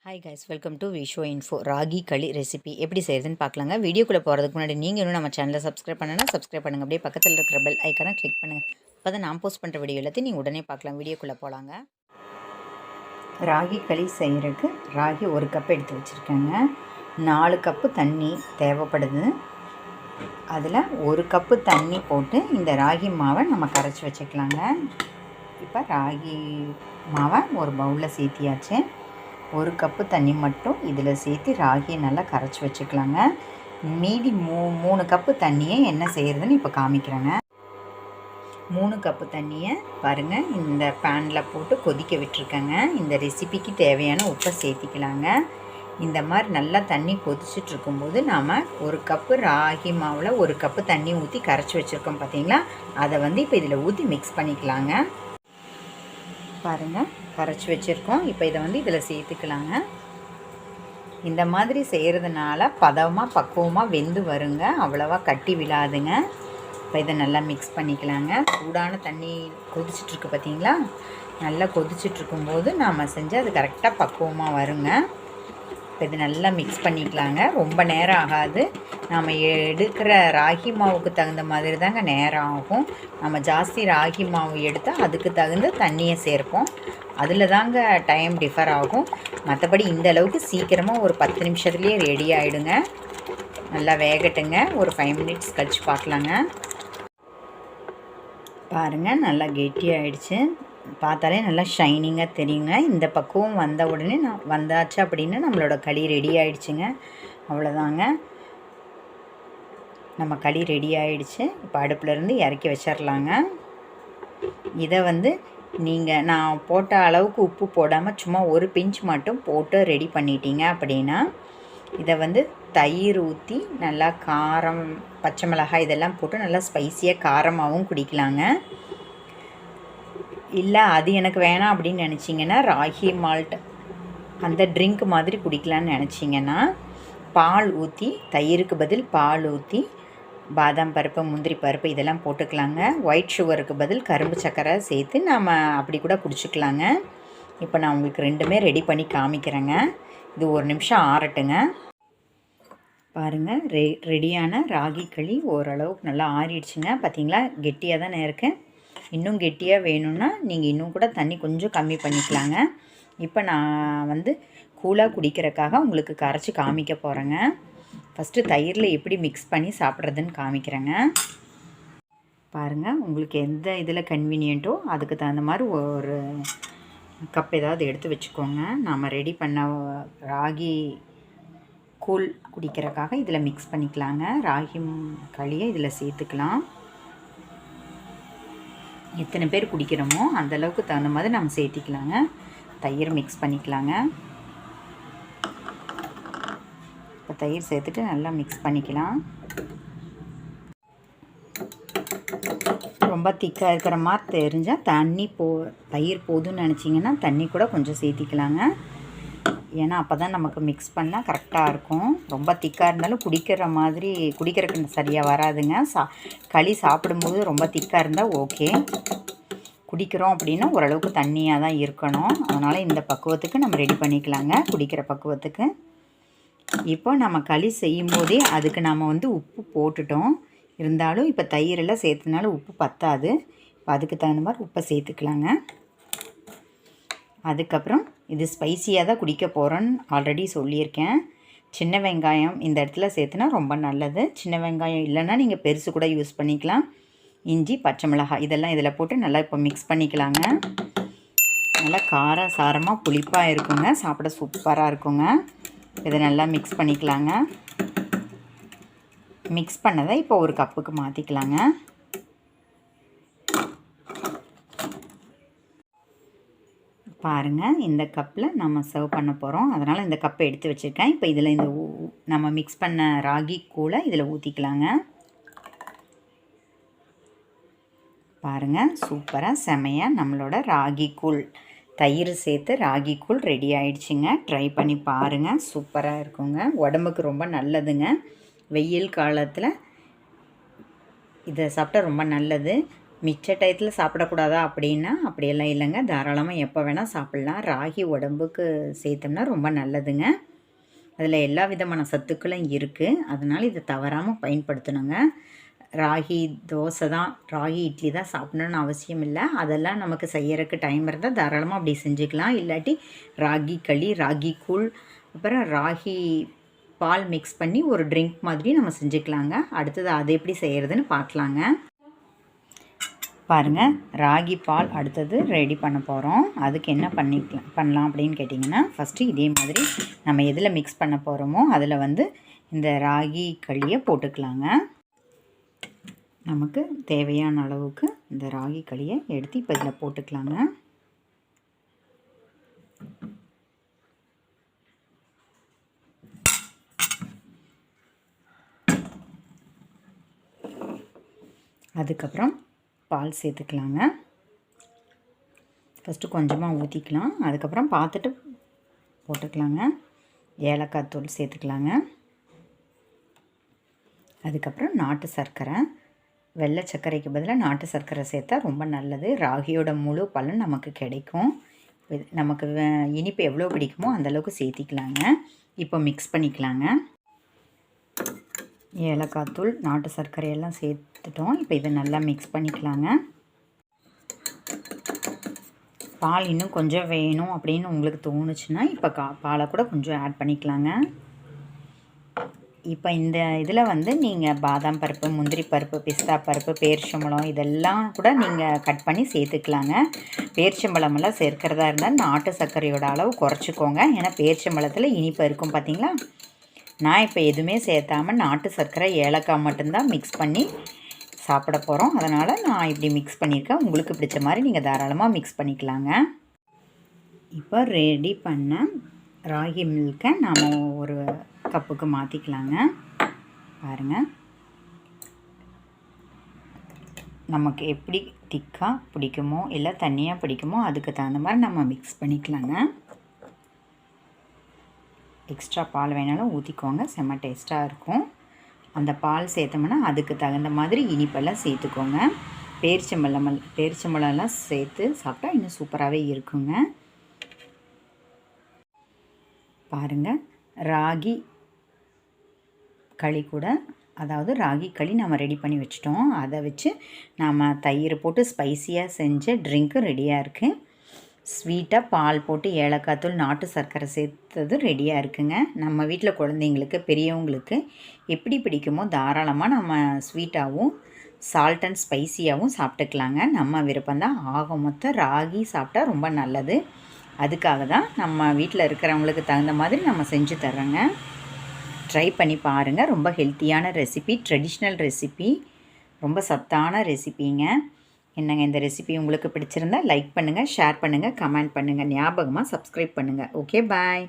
Hi guys, welcome to விஷோ info. Ragi kali recipe எப்படி செய்யுதுன்னு பார்க்கலாங்க. வீடியோக்குள்ளே போகிறதுக்கு முன்னாடி நீங்கள் இன்னும் நம்ம சேனலை சப்ஸ்கிரைப் பண்ணனா சப்ஸ்கிரைப் பண்ணுங்கள். அப்படியே பக்கத்தில் இருக்கிற பெல் ஐக்கானை கிளிக் பண்ணுங்கள். அப்போ தான் நான் போஸ்ட் பண்ணுற வீடியோ எல்லாத்தையும் நீங்கள் உடனே பார்க்கலாம். வீடியோக்குள்ளே போகலாங்க. ராகி களி செய்கிறதுக்கு ராகி 1 கப் எடுத்து வச்சுருக்கேங்க. 4 கப்பு தண்ணி தேவைப்படுது. அதில் 1 கப்பு தண்ணி போட்டு இந்த ராகி மாவை நம்ம கரைச்சி வச்சுக்கலாங்க. இப்போ ராகி மாவை ஒரு பவுலில் சேர்த்தியாச்சு. 1 கப்பு தண்ணி மட்டும் இதில் சேர்த்து ராகியை நல்லா கரைச்சி வச்சுக்கலாங்க. மீதி 3 கப்பு தண்ணியை என்ன செய்கிறதுன்னு இப்போ காமிக்கிறேங்க. 3 கப்பு தண்ணியை பாருங்கள் இந்த பேனில் போட்டு கொதிக்க விட்டுருக்கேங்க. இந்த ரெசிபிக்கு தேவையான உப்பை சேர்த்திக்கலாங்க. இந்த மாதிரி நல்லா தண்ணி கொதிச்சுட்ருக்கும்போது நாம் 1 கப்பு ராகி மாவில் 1 கப்பு தண்ணி ஊற்றி கரைச்சி வச்சுருக்கோம் பார்த்தீங்களா, அதை இப்போ இதில் ஊற்றி மிக்ஸ் பண்ணிக்கலாங்க. பாருங்கள் கரைச்சி வச்சுருக்கோம். இப்போ இதை இதில் சேர்த்துக்கலாங்க. இந்த மாதிரி செய்கிறதுனால பக்குவமாக வெந்து வருங்க, அவ்வளோவா கட்டி விழாதுங்க. இப்போ இதை நல்லா மிக்ஸ் பண்ணிக்கலாங்க. சூடான தண்ணி கொதிச்சிட்ருக்கு பார்த்தீங்களா, நல்லா கொதிச்சிட்ருக்கும்போது நாம் செஞ்சு அது கரெக்டாக பக்குவமாக வருங்க. இப்போ இது நல்லா மிக்ஸ் பண்ணிக்கலாங்க. ரொம்ப நேரம் ஆகாது. நம்ம எடுக்கிற ராகி மாவுக்கு தகுந்த மாதிரி தாங்க நேரம் ஆகும். நம்ம ஜாஸ்தி ராகி மாவு எடுத்தால் அதுக்கு தகுந்த தண்ணியை சேர்ப்போம். அதில் தாங்க டைம் டிஃபர் ஆகும். மற்றபடி இந்த அளவுக்கு சீக்கிரமாக ஒரு 10 நிமிஷத்துலேயே ரெடி ஆகிடுங்க. நல்லா வேகட்டுங்க. ஒரு 5 மினிட்ஸ் கழித்து பார்க்கலாங்க. பாருங்கள் நல்லா கெட்டியாகிடுச்சு. பார்த்தாலே நல்லா ஷைனிங்காக தெரியுங்க. இந்த பக்குவம் வந்த உடனே வந்தாச்சு அப்படின்னு நம்மளோட களி ரெடி ஆகிடுச்சுங்க. அவ்வளோதாங்க, நம்ம களி ரெடி ஆகிடுச்சு. இப்போ அடுப்புலேருந்து இறக்கி வச்சிடலாங்க. இதை நான் போட்ட அளவுக்கு உப்பு போடாமல் சும்மா ஒரு பிஞ்ச் மட்டும் போட்டு ரெடி பண்ணிட்டீங்க அப்படின்னா இதை தயிர் ஊற்றி நல்லா காரம், பச்சை மிளகாய் இதெல்லாம் போட்டு நல்லா ஸ்பைஸியாக காரமாகவும் குடிக்கலாங்க. இல்லை அது எனக்கு வேணாம் அப்படின்னு நினச்சிங்கன்னா ராகி மால்ட் அந்த ட்ரிங்க் மாதிரி குடிக்கலான்னு நினச்சிங்கன்னா பால் ஊற்றி, தயிருக்கு பதில் பால் ஊற்றி பாதாம் பருப்பு, முந்திரி பருப்பு இதெல்லாம் போட்டுக்கலாங்க. ஒயிட் சுகருக்கு பதில் கரும்பு சர்க்கரை சேர்த்து நாம் அப்படி கூட குடிச்சிக்கலாங்க. இப்போ நான் உங்களுக்கு ரெண்டுமே ரெடி பண்ணி காமிக்கிறேங்க. இது 1 நிமிஷம் ஆறட்டுங்க. பாருங்கள் ரெடியான ராகி களி ஓரளவுக்கு நல்லா ஆறிடுச்சுங்க. பார்த்தீங்களா, கெட்டியாக தானே இருக்கேன். இன்னும் கெட்டியாக வேணும்னா நீங்கள் இன்னும் கூட தண்ணி கொஞ்சம் கம்மி பண்ணிக்கலாங்க. இப்போ நான் கூலாக குடிக்கிறதுக்காக உங்களுக்கு கரைச்சி காமிக்க போகிறேங்க. ஃபஸ்ட்டு தயிரில் எப்படி மிக்ஸ் பண்ணி சாப்பிட்றதுன்னு காமிக்கிறேங்க. பாருங்கள், உங்களுக்கு எந்த இதில் கன்வீனியண்ட்டோ அதுக்கு தகுந்த மாதிரி ஒரு கப் ஏதாவது எடுத்து வச்சுக்கோங்க. நாம் ரெடி பண்ண ராகி கூழ் குடிக்கிறதுக்காக இதில் மிக்ஸ் பண்ணிக்கலாங்க. ராகி களியை இதில் சேர்த்துக்கலாம். எத்தனை பேர் குடிக்கிறோமோ அந்தளவுக்கு தகுந்த மாதிரி நம்ம சேர்த்திக்கலாங்க. தயிர் மிக்ஸ் பண்ணிக்கலாங்க. இப்போ தயிர் சேர்த்துட்டு நல்லா மிக்ஸ் பண்ணிக்கலாம். ரொம்ப திக்காக இருக்கிற மாதிரி தெரிஞ்சால் தயிர் போதும்னு நினச்சிங்கன்னா தண்ணி கூட கொஞ்சம் சேர்த்திக்கலாங்க. ஏன்னா அப்போ தான் நமக்கு மிக்ஸ் பண்ணால் கரெக்டாக இருக்கும். ரொம்ப திக்காக இருந்தாலும் குடிக்கிறதுக்கு சரியாக வராதுங்க. களி சாப்பிடும்போது ரொம்ப திக்காக இருந்தால் ஓகே. குடிக்கிறோம் அப்படின்னா ஓரளவுக்கு தண்ணியாக தான் இருக்கணும். அதனால் இந்த பக்குவத்துக்கு நம்ம ரெடி பண்ணிக்கலாங்க, குடிக்கிற பக்குவத்துக்கு. இப்போ நம்ம களி செய்யும்போதே அதுக்கு நம்ம உப்பு போட்டுட்டோம். இருந்தாலும் இப்போ தயிரெல்லாம் சேர்த்துனாலும் உப்பு பத்தாது. இப்போ அதுக்கு தகுந்த மாதிரி உப்பை சேர்த்துக்கலாங்க. அதுக்கப்புறம் இது ஸ்பைசியாக தான் குடிக்க போகிறோன்னு ஆல்ரெடி சொல்லியிருக்கேன். சின்ன வெங்காயம் இந்த இடத்துல சேர்த்துனா ரொம்ப நல்லது. சின்ன வெங்காயம் இல்லைன்னா நீங்கள் பெருசு கூட யூஸ் பண்ணிக்கலாம். இஞ்சி, பச்சை மிளகாய் இதெல்லாம் இதில் போட்டு நல்லா இப்போ மிக்ஸ் பண்ணிக்கலாங்க. நல்லா காரம் சாரமாக புளிப்பாக இருக்குங்க, சாப்பிட சூப்பராக இருக்குங்க. இதை நல்லா மிக்ஸ் பண்ணிக்கலாங்க. மிக்ஸ் பண்ணதை இப்போ ஒரு கப்புக்கு மாற்றிக்கலாங்க. பாருங்கள், இந்த கப்பில் நம்ம சர்வ் பண்ண போகிறோம். அதனால் இந்த கப்பை எடுத்து வச்சுருக்கேன். இப்போ இதில் நம்ம மிக்ஸ் பண்ண ராகி கூழை இதில் ஊற்றிக்கலாங்க. பாருங்கள், சூப்பராக செமையாக நம்மளோட ராகி கூழ், தயிர் சேர்த்து ராகி கூழ் ரெடி ஆகிடுச்சிங்க. ட்ரை பண்ணி பாருங்கள், சூப்பராக இருக்குங்க. உடம்புக்கு ரொம்ப நல்லதுங்க. வெயில் காலத்தில் இதை சாப்பிட்டா ரொம்ப நல்லது. மிச்ச டயத்தில் சாப்பிடக்கூடாதா அப்படின்னா அப்படியெல்லாம் இல்லைங்க. தாராளமாக எப்போ வேணால் சாப்பிட்லாம். ராகி உடம்புக்கு சேர்த்தோம்னா ரொம்ப நல்லதுங்க. அதில் எல்லா விதமான சத்துக்களும் இருக்குது. அதனால் இதை தவறாமல் பயன்படுத்தணுங்க. ராகி தோசை தான், ராகி இட்லி தான் சாப்பிடணுன்னு அவசியம் இல்லை. அதெல்லாம் நமக்கு செய்யறதுக்கு டைம் இருந்தால் தாராளமாக அப்படி செஞ்சுக்கலாம். இல்லாட்டி ராகி களி, ராகி கூழ், அப்புறம் ராகி பால் மிக்ஸ் பண்ணி ஒரு ட்ரிங்க் மாதிரி நம்ம செஞ்சுக்கலாங்க. அடுத்தது அது எப்படி செய்கிறதுன்னு பார்க்கலாங்க. பாருங்கள், ராகி பால் அடுத்தது ரெடி பண்ண போகிறோம். அதுக்கு என்ன பண்ணலாம் அப்படின்னு கேட்டிங்கன்னா, ஃபஸ்ட்டு இதே மாதிரி நம்ம எதில் மிக்ஸ் பண்ண போகிறோமோ அதில் வந்து இந்த ராகி களியை போட்டுக்கலாங்க. நமக்கு தேவையான அளவுக்கு இந்த ராகி களியை எடுத்து இப்போ இதில் போட்டுக்கலாங்க. அதுக்கப்புறம் பால் சேர்த்துக்கலாங்க. ஃபஸ்ட்டு கொஞ்சமாக ஊற்றிக்கலாம். அதுக்கப்புறம் பார்த்துட்டு போட்டுக்கலாங்க. ஏலக்காய் தூள் சேர்த்துக்கலாங்க. அதுக்கப்புறம் நாட்டு சர்க்கரை, வெள்ளை சர்க்கரைக்கு பதிலாக நாட்டு சர்க்கரை சேர்த்தா ரொம்ப நல்லது. ராகியோட முழு பலன் நமக்கு கிடைக்கும். நமக்கு இனிப்பு எவ்வளோ பிடிக்குமோ அந்தளவுக்கு சேர்த்திக்கலாங்க. இப்போ மிக்ஸ் பண்ணிக்கலாங்க. ஏலக்காய் தூள், நாட்டு சர்க்கரையெல்லாம் சேர்த்துட்டோம். இப்போ இதை நல்லா மிக்ஸ் பண்ணிக்கலாங்க. பால் இன்னும் கொஞ்சம் வேணும் அப்படின்னு உங்களுக்கு தோணுச்சுன்னா இப்போ பாலை கூட கொஞ்சம் ஆட் பண்ணிக்கலாங்க. இப்போ இந்த இதில் வந்து நீங்கள் பாதாம் பருப்பு, முந்திரி பருப்பு, பிஸ்தா பருப்பு, பேரிச்சம்பழம் இதெல்லாம் கூட நீங்கள் கட் பண்ணி சேர்த்துக்கலாங்க. பேரிச்சம்பழமெல்லாம் சேர்க்கிறதா இருந்தால் நாட்டு சர்க்கரையோட அளவு குறைச்சிக்கோங்க. ஏன்னா பேரிச்சம்பழத்தில் இனிப்பு இருக்கும் பார்த்தீங்களா. நான் இப்போ எதுவுமே சேர்த்தாமல் நாட்டு சர்க்கரை, ஏலக்காய் மட்டும்தான் மிக்ஸ் பண்ணி சாப்பிட போகிறோம். அதனால் நான் இப்படி மிக்ஸ் பண்ணியிருக்கேன். உங்களுக்கு பிடிச்ச மாதிரி நீங்கள் தாராளமாக மிக்ஸ் பண்ணிக்கலாங்க. இப்போ ரெடி பண்ண ராகி மில்கை நாம் ஒரு கப்புக்கு மாற்றிக்கலாங்க. பாருங்கள், நமக்கு எப்படி திக்காக பிடிக்குமோ இல்லை தண்ணியாக பிடிக்குமோ அதுக்கு தகுந்த மாதிரி நம்ம மிக்ஸ் பண்ணிக்கலாங்க. எக்ஸ்ட்ரா பால் வேணாலும் ஊற்றிக்கோங்க, செம்ம டேஸ்ட்டாக இருக்கும். அந்த பால் சேர்த்தோம்னா அதுக்கு தகுந்த மாதிரி இனிப்பெல்லாம் சேர்த்துக்கோங்க. பேரிச்சம்பழம்லாம் சேர்த்து சாப்பிட்டா இன்னும் சூப்பராகவே இருக்குங்க. பாருங்கள், ராகி களி கூட, அதாவது ராகி களி நம்ம ரெடி பண்ணி வச்சிட்டோம். அதை வச்சு நாம் தயிர் போட்டு ஸ்பைஸியாக செஞ்ச ட்ரிங்க்கு ரெடியாக இருக்குது. ஸ்வீட்டாக பால் போட்டு ஏலக்காய் தூள், நாட்டு சர்க்கரை சேர்த்தது ரெடியாக இருக்குங்க. நம்ம வீட்டில் குழந்தைங்களுக்கு, பெரியவங்களுக்கு எப்படி பிடிக்குமோ தாராளமாக நம்ம ஸ்வீட்டாகவும் சால்ட் அண்ட் ஸ்பைஸியாகவும் சாப்பிட்டுக்கலாங்க. நம்ம விருப்பம்தான். ஆக மொத்தம் ராகி சாப்பிட்டா ரொம்ப நல்லது. அதுக்காக தான் நம்ம வீட்டில் இருக்கிறவங்களுக்கு தகுந்த மாதிரி நம்ம செஞ்சு தர்றோங்க. ட்ரை பண்ணி பாருங்கள். ரொம்ப ஹெல்த்தியான ரெசிபி, ட்ரெடிஷ்னல் ரெசிபி, ரொம்ப சத்தான ரெசிபிங்க. என்னங்க, இந்த ரெசிபி உங்களுக்கு பிடிச்சிருந்தா லைக் பண்ணுங்கள், ஷேர் பண்ணுங்கள், கமெண்ட் பண்ணுங்கள். ஞாபகமாக சப்ஸ்கிரைப் பண்ணுங்கள். ஓகே, பாய்.